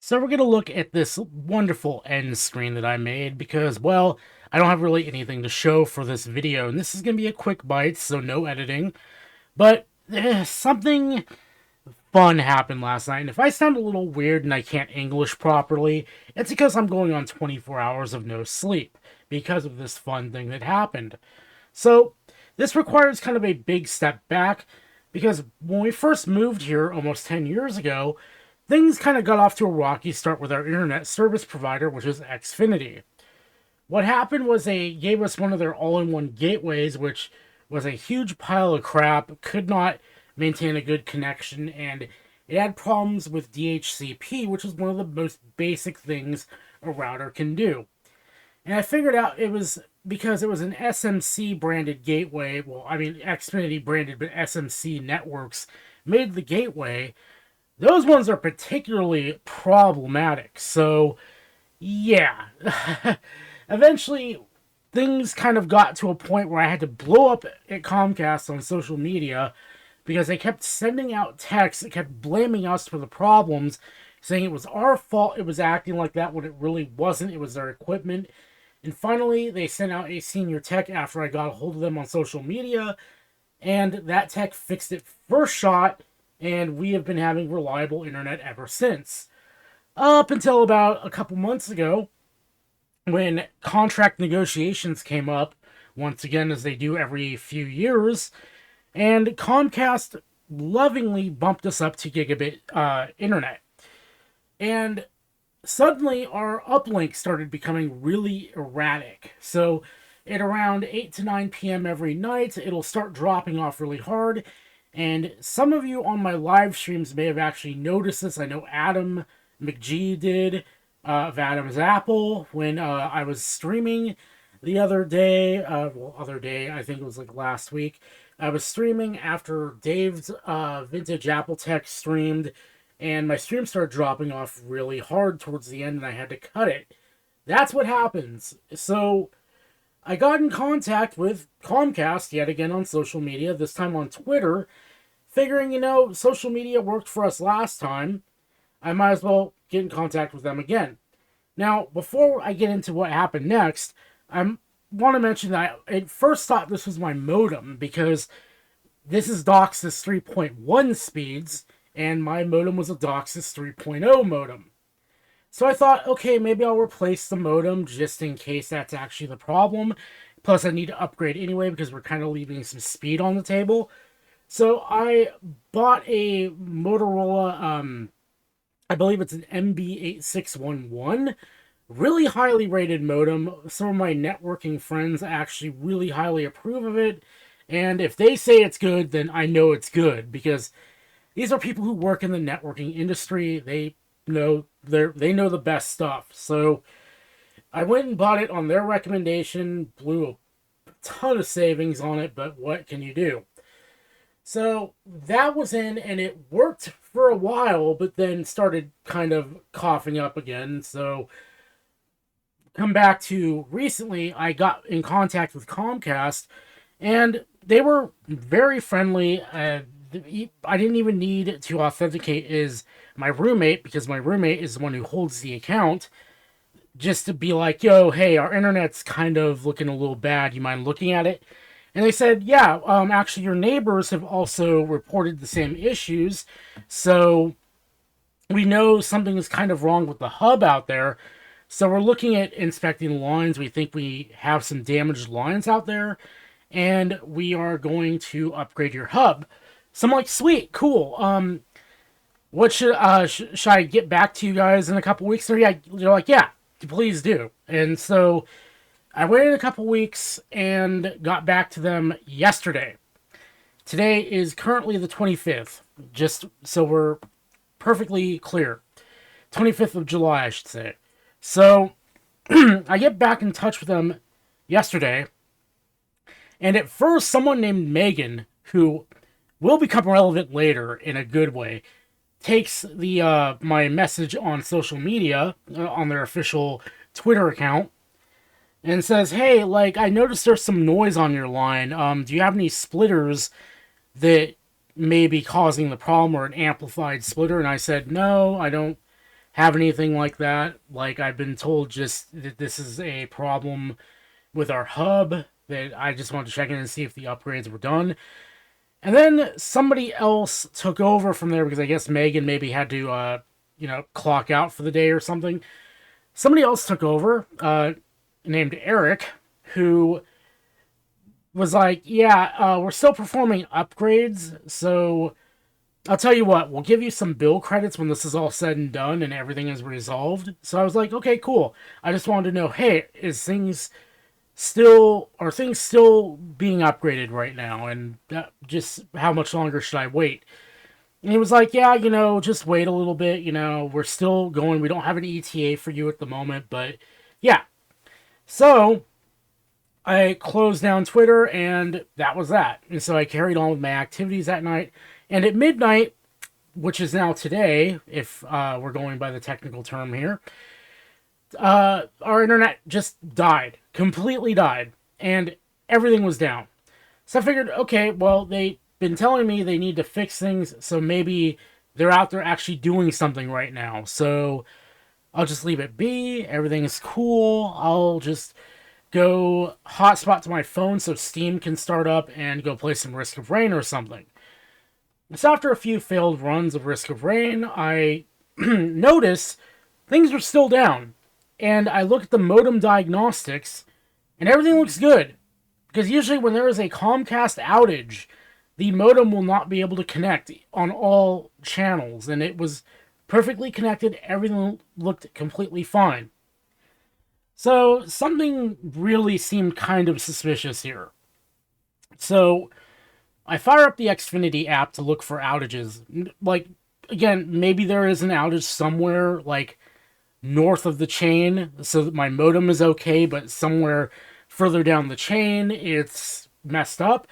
So we're going to look at this wonderful end screen that I made because, well, I don't have really anything to show for this video, and this is going to be a quick bite, so no editing. But something fun happened last night, and if I sound a little weird and I can't English properly, it's because I'm going on 24 hours of no sleep because of this fun thing that happened. So this requires kind of a big step back because when we first moved here almost 10 years ago, things kind of got off to a rocky start with our internet service provider, which is Xfinity. What happened was they gave us one of their all-in-one gateways, which was a huge pile of crap, could not maintain a good connection, and it had problems with DHCP, which is one of the most basic things a router can do. And I figured out it was because it was an SMC branded gateway. Well, I mean, Xfinity branded, but SMC Networks made the gateway. Those ones are particularly problematic. So, yeah. Eventually, things kind of got to a point where I had to blow up at Comcast on social media because they kept sending out texts that kept blaming us for the problems, saying it was our fault it was acting like that when it really wasn't. It was their equipment. And finally, they sent out a senior tech after I got a hold of them on social media, and that tech fixed it first shot, and we have been having reliable internet ever since. Up until about a couple months ago, when contract negotiations came up, once again, as they do every few years, and Comcast lovingly bumped us up to gigabit internet. And suddenly our uplink started becoming really erratic. So at around 8 to 9 p.m. every night, it'll start dropping off really hard. And some of you on my live streams may have actually noticed this. I know Adam McGee did, of Adam's Apple, when I was streaming the other day. I think it was like last week. I was streaming after Dave's Vintage Apple Tech streamed, and my stream started dropping off really hard towards the end, and I had to cut it. That's what happens. So I got in contact with Comcast yet again on social media, this time on Twitter, figuring, social media worked for us last time. I might as well get in contact with them again. Now, before I get into what happened next, I want to mention that I at first thought this was my modem because this is DOCSIS 3.1 speeds, and my modem was a DOCSIS 3.0 modem. So I thought, okay, maybe I'll replace the modem just in case that's actually the problem. Plus, I need to upgrade anyway because we're kind of leaving some speed on the table. So I bought a Motorola, I believe it's an MB8611, really highly rated modem. Some of my networking friends actually really highly approve of it. And if they say it's good, then I know it's good because these are people who work in the networking industry. They know the best stuff. So I went and bought it on their recommendation, blew a ton of savings on it, but what can you do? So that was in, and it worked for a while, but then started kind of coughing up again. So come back to recently, I got in contact with Comcast, and they were very friendly. I didn't even need to authenticate as my roommate because my roommate is the one who holds the account, just to be like, yo, hey, our internet's kind of looking a little bad. You mind looking at it? And they said, yeah, actually, your neighbors have also reported the same issues. So we know something is kind of wrong with the hub out there. So we're looking at inspecting lines. We think we have some damaged lines out there. And we are going to upgrade your hub. So I'm like, sweet, cool. What should I get back to you guys in a couple weeks? Or yeah, you're like, yeah, please do. And so I waited a couple weeks and got back to them yesterday. Today is currently the 25th, just so we're perfectly clear. 25th of July, I should say. So I get back in touch with them yesterday, and at first someone named Megan, who will become relevant later in a good way, takes the my message on social media, on their official Twitter account, and says, hey, like, I noticed there's some noise on your line. Do you have any splitters that may be causing the problem, or an amplified splitter? And I said, no, I don't have anything like that. Like, I've been told just that this is a problem with our hub, that I just wanted to check in and see if the upgrades were done. And then somebody else took over from there because I guess Megan maybe had to, clock out for the day or something. Somebody else took over, named Eric, who was like, yeah, we're still performing upgrades, so I'll tell you what, we'll give you some bill credits when this is all said and done and everything is resolved. So I was like, okay, cool. I just wanted to know, hey, are things still being upgraded right now? And just how much longer should I wait? And he was like, yeah, just wait a little bit. We're still going. We don't have an ETA for you at the moment, but yeah. So I closed down Twitter, and that was that. And so I carried on with my activities that night. And at midnight, which is now today, if we're going by the technical term here, our internet just died. Completely died. And everything was down. So I figured, okay, well, they've been telling me they need to fix things, so maybe they're out there actually doing something right now. So I'll just leave it be. Everything is cool. I'll just go hotspot to my phone so Steam can start up and go play some Risk of Rain or something. So after a few failed runs of Risk of Rain, I notice things are still down. And I look at the modem diagnostics, and everything looks good. Because usually when there is a Comcast outage, the modem will not be able to connect on all channels. And it was perfectly connected. Everything looked completely fine. So something really seemed kind of suspicious here. So I fire up the Xfinity app to look for outages. Like, again, maybe there is an outage somewhere, like, north of the chain, so that my modem is okay, but somewhere further down the chain, it's messed up.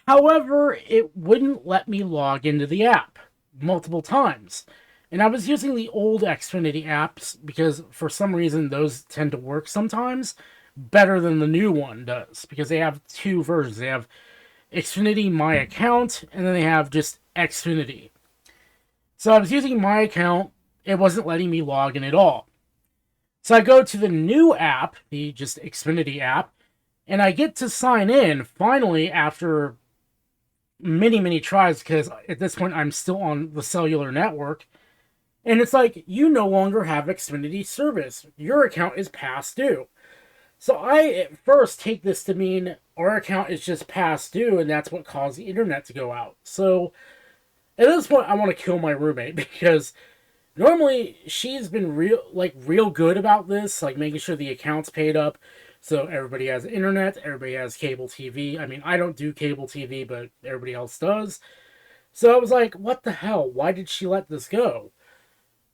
However, it wouldn't let me log into the app multiple times. And I was using the old Xfinity apps because for some reason those tend to work sometimes better than the new one does, because they have two versions. They have Xfinity My Account, and then they have just Xfinity. So I was using My Account. It wasn't letting me log in at all. So I go to the new app, the just Xfinity app, and I get to sign in finally after many, many tries, because at this point I'm still on the cellular network. And it's like, you no longer have Xfinity service. Your account is past due. So I at first take this to mean our account is just past due, and that's what caused the internet to go out. So at this point, I want to kill my roommate, because normally she's been real good about this, like making sure the account's paid up, so everybody has internet, everybody has cable TV. I mean, I don't do cable TV, but everybody else does. So I was like, what the hell? Why did she let this go?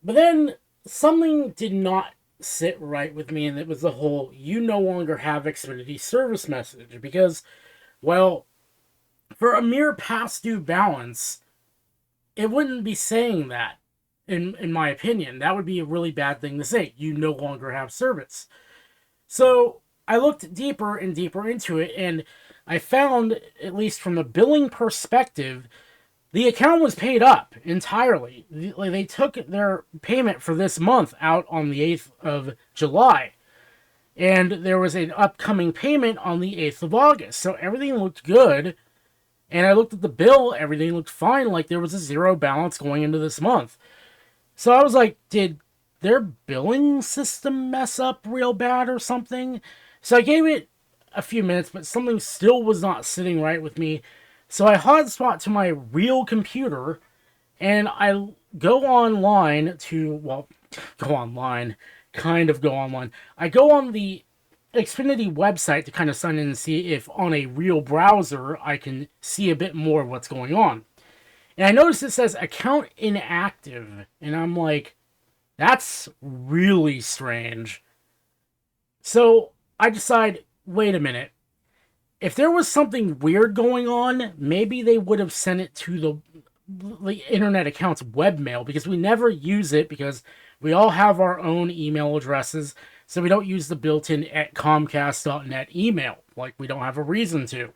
But then something did not sit right with me, and it was the whole "you no longer have Xfinity service" message. Because, well, for a mere past due balance, it wouldn't be saying that. In my opinion, that would be a really bad thing to say. You no longer have service. So I looked deeper and deeper into it, and I found, at least from a billing perspective, the account was paid up entirely. They took their payment for this month out on the 8th of July. And there was an upcoming payment on the 8th of August. So everything looked good. And I looked at the bill, everything looked fine, like there was a zero balance going into this month. So I was like, did their billing system mess up real bad or something? So I gave it a few minutes, but something still was not sitting right with me. So I hotspot to my real computer, and I go online to, well, go online, kind of go online. I go on the Xfinity website to kind of sign in and see if on a real browser I can see a bit more of what's going on. And I notice it says account inactive, and I'm like, that's really strange. So I decide, wait a minute. If there was something weird going on, maybe they would have sent it to the internet account's webmail, because we never use it because we all have our own email addresses, so we don't use the built-in at Comcast.net email. Like, we don't have a reason to.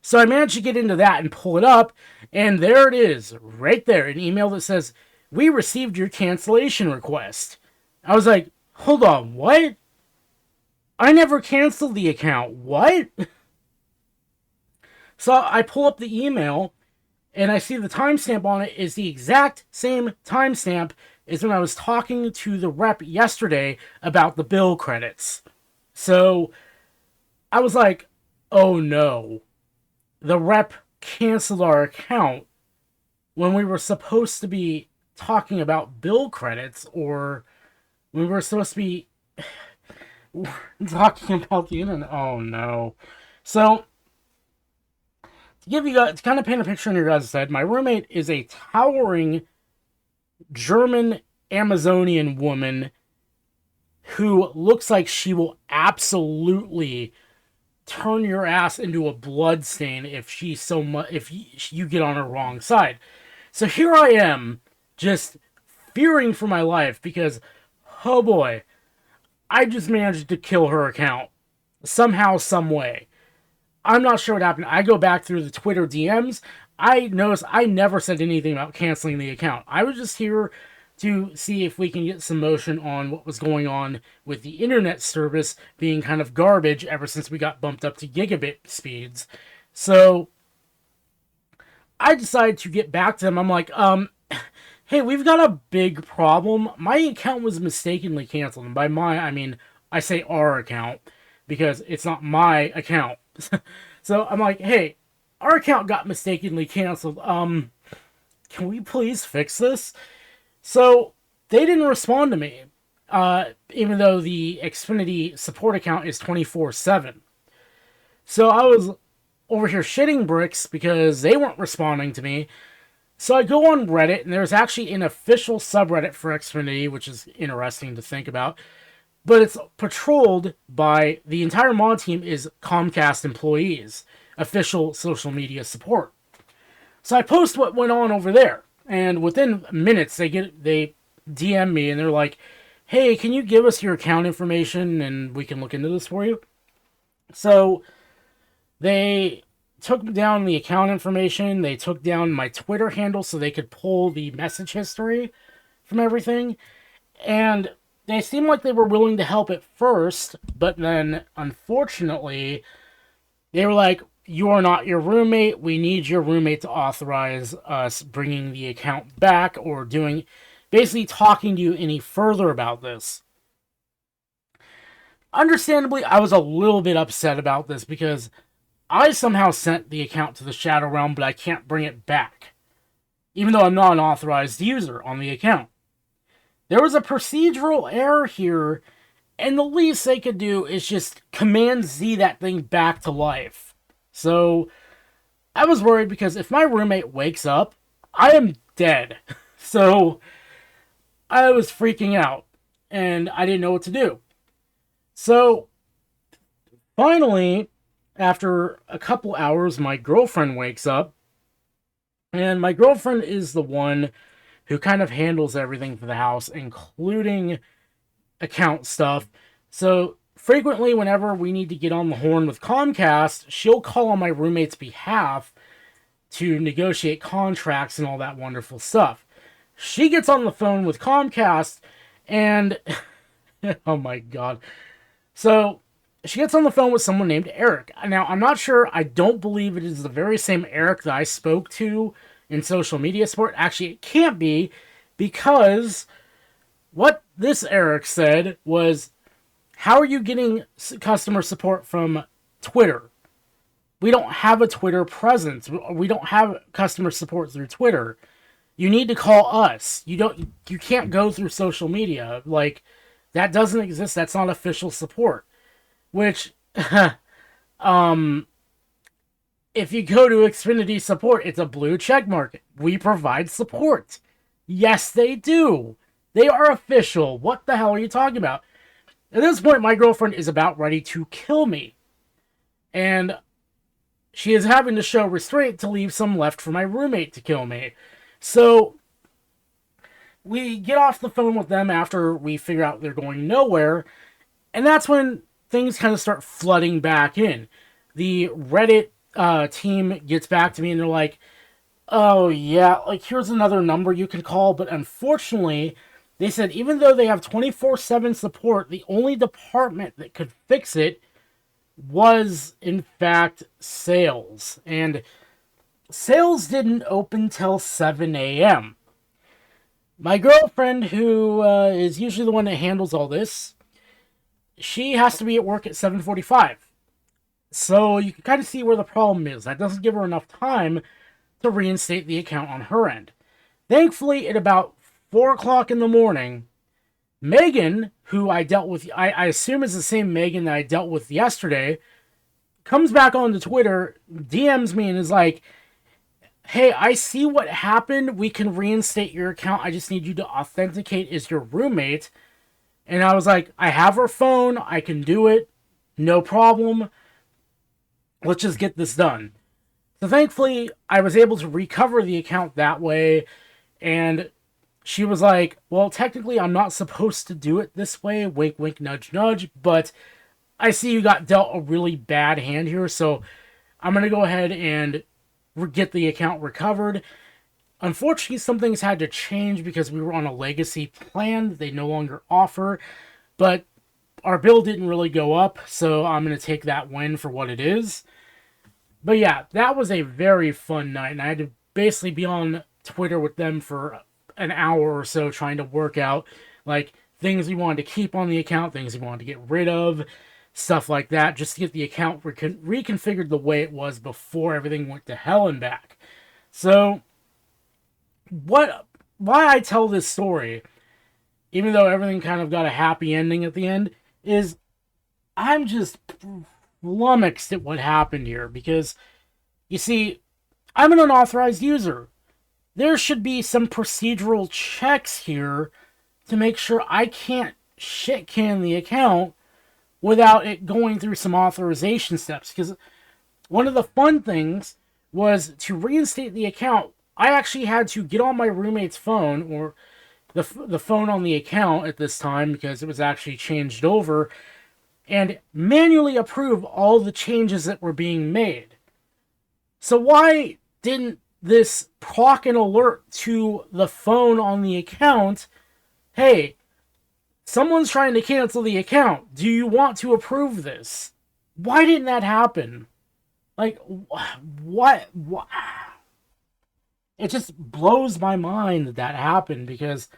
So I managed to get into that and pull it up, and there it is, right there, an email that says, we received your cancellation request. I was like, hold on, what? I never canceled the account. What? So I pull up the email and I see the timestamp on it is the exact same timestamp as when I was talking to the rep yesterday about the bill credits. So I was like, oh no. The rep canceled our account when we were supposed to be talking about bill credits, or we were supposed to be talking about the internet. Oh no. So to kind of paint a picture in your guys' head, my roommate is a towering German Amazonian woman who looks like she will absolutely turn your ass into a bloodstain if you get on her wrong side. So here I am, just fearing for my life because, oh boy, I just managed to kill her account somehow, some way. I'm not sure what happened. I go back through the Twitter DMs. I noticed I never said anything about canceling the account. I was just here to see if we can get some motion on what was going on with the internet service being kind of garbage ever since we got bumped up to gigabit speeds. So I decided to get back to them. I'm like, hey, we've got a big problem. My account was mistakenly canceled. And by my, I mean, I say our account because it's not my account. So I'm like, hey, our account got mistakenly canceled. Can we please fix this? So they didn't respond to me, even though the Xfinity support account is 24/7. So I was over here shitting bricks because they weren't responding to me. So I go on Reddit, and there's actually an official subreddit for Xfinity, which is interesting to think about. But it's patrolled by the entire mod team is Comcast employees, official social media support. So I post what went on over there, and within minutes they DM me and they're like, "Hey, can you give us your account information and we can look into this for you?" So they took down the account information. They took down my Twitter handle so they could pull the message history from everything, and they seemed like they were willing to help at first, but then, unfortunately, they were like, you are not your roommate. We need your roommate to authorize us bringing the account back or basically talking to you any further about this. Understandably, I was a little bit upset about this because I somehow sent the account to the Shadow Realm, but I can't bring it back, even though I'm not an authorized user on the account. There was a procedural error here, and the least they could do is just Command Z that thing back to life. So I was worried because if my roommate wakes up, I am dead. So I was freaking out, and I didn't know what to do. So finally, after a couple hours, my girlfriend wakes up, and my girlfriend is the one who kind of handles everything for the house, including account stuff. So frequently, whenever we need to get on the horn with Comcast, she'll call on my roommate's behalf to negotiate contracts and all that wonderful stuff. She gets on the phone with Comcast, and oh my god. So she gets on the phone with someone named Eric. Now, I'm not sure. I don't believe it is the very same Eric that I spoke to in social media support. Actually, it can't be, because what this Eric said was, how are you getting customer support from Twitter? We don't have a Twitter presence. We don't have customer support through Twitter. You need to call us. You can't go through social media. Like, that doesn't exist. That's not official support. Which, if you go to Xfinity support, it's a blue check mark. We provide support. Yes, they do. They are official. What the hell are you talking about? At this point, my girlfriend is about ready to kill me. And she is having to show restraint to leave some left for my roommate to kill me. So we get off the phone with them after we figure out they're going nowhere. And that's when things kind of start flooding back in. The Reddit team gets back to me and they're like, Oh, yeah, like here's another number you can call, but unfortunately, they said even though they have 24/7 support, the only department that could fix it was, in fact, sales. And sales didn't open till 7 a.m. My girlfriend, who is usually the one that handles all this, she has to be at work at 7:45. So you can kind of see where the problem is. That doesn't give her enough time to reinstate the account on her end. Thankfully, at about 4 o'clock in the morning, Megan, who I dealt with, I assume is the same Megan that I dealt with yesterday, comes back onto Twitter, DMs me, and is like, hey, I see what happened. We can reinstate your account. I just need you to authenticate as your roommate. And I was like, I have her phone. I can do it. No problem. Let's just get this done. So thankfully, I was able to recover the account that way. And she was like, well, technically, I'm not supposed to do it this way. Wink, wink, nudge, nudge. But I see you got dealt a really bad hand here. So I'm going to go ahead and get the account recovered. Unfortunately, some things had to change because we were on a legacy plan that they no longer offer. But our bill didn't really go up. So I'm going to take that win for what it is. But yeah, that was a very fun night, and I had to basically be on Twitter with them for an hour or so trying to work out like things we wanted to keep on the account, things we wanted to get rid of, stuff like that, just to get the account reconfigured the way it was before everything went to hell and back. So, why I tell this story, even though everything kind of got a happy ending at the end, is I'm just flummoxed at what happened here because, you see, I'm an unauthorized user. There should be some procedural checks here to make sure I can't shit can the account without it going through some authorization steps. Because one of the fun things was to reinstate the account. I actually had to get on my roommate's phone, or the phone on the account at this time, because it was actually changed over, and manually approve all the changes that were being made. So why didn't this proc an alert to the phone on the account? Hey, someone's trying to cancel the account. Do you want to approve this? Why didn't that happen? Like, what? It just blows my mind that that happened because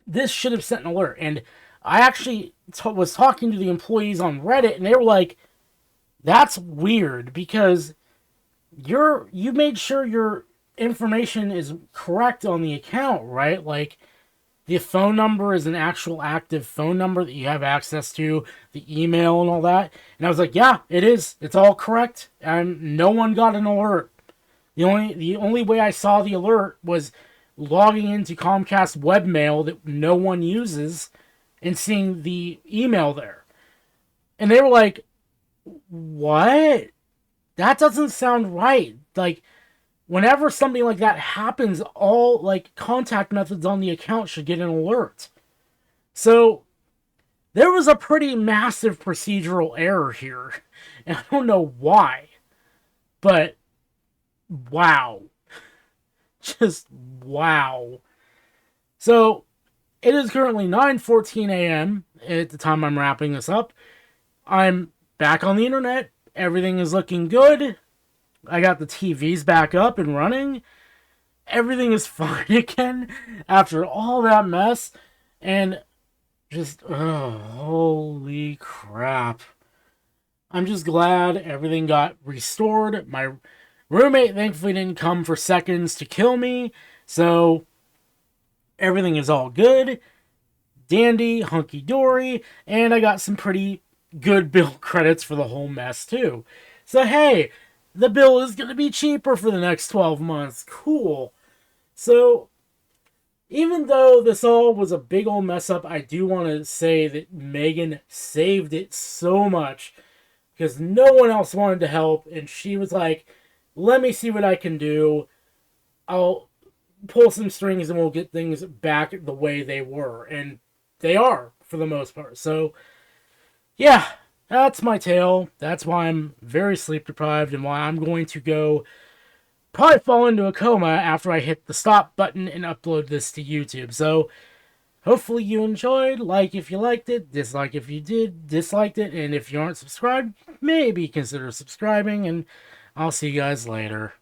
this should have sent an alert. And I actually was talking to the employees on Reddit, and they were like, "That's weird because you made sure your information is correct on the account, right? Like the phone number is an actual active phone number that you have access to, the email and all that." And I was like, "Yeah, it is. It's all correct." And no one got an alert. The only way I saw the alert was logging into Comcast webmail that no one uses and seeing the email there. And they were like, "What? That doesn't sound right." Like, whenever something like that happens, all like contact methods on the account should get an alert. So there was a pretty massive procedural error here. And I don't know why. But wow. Just wow. So it is currently 9:14 a.m. at the time I'm wrapping this up. I'm back on the internet. Everything is looking good. I got the TVs back up and running. Everything is fine again after all that mess. And just, holy crap. I'm just glad everything got restored. My roommate thankfully didn't come for seconds to kill me. So everything is all good. Dandy, hunky-dory. And I got some pretty good bill credits for the whole mess too. So hey, the bill is going to be cheaper for the next 12 months. Cool. So, even though this all was a big old mess up, I do want to say that Megan saved it so much because no one else wanted to help, and she was like, let me see what I can do. I'll pull some strings and we'll get things back the way they were. And they are, for the most part. So, yeah, that's my tale. That's why I'm very sleep deprived and why I'm going to go probably fall into a coma after I hit the stop button and upload this to YouTube. So hopefully you enjoyed. Like if you liked it, dislike if you disliked it, and if you aren't subscribed, maybe consider subscribing, and I'll see you guys later.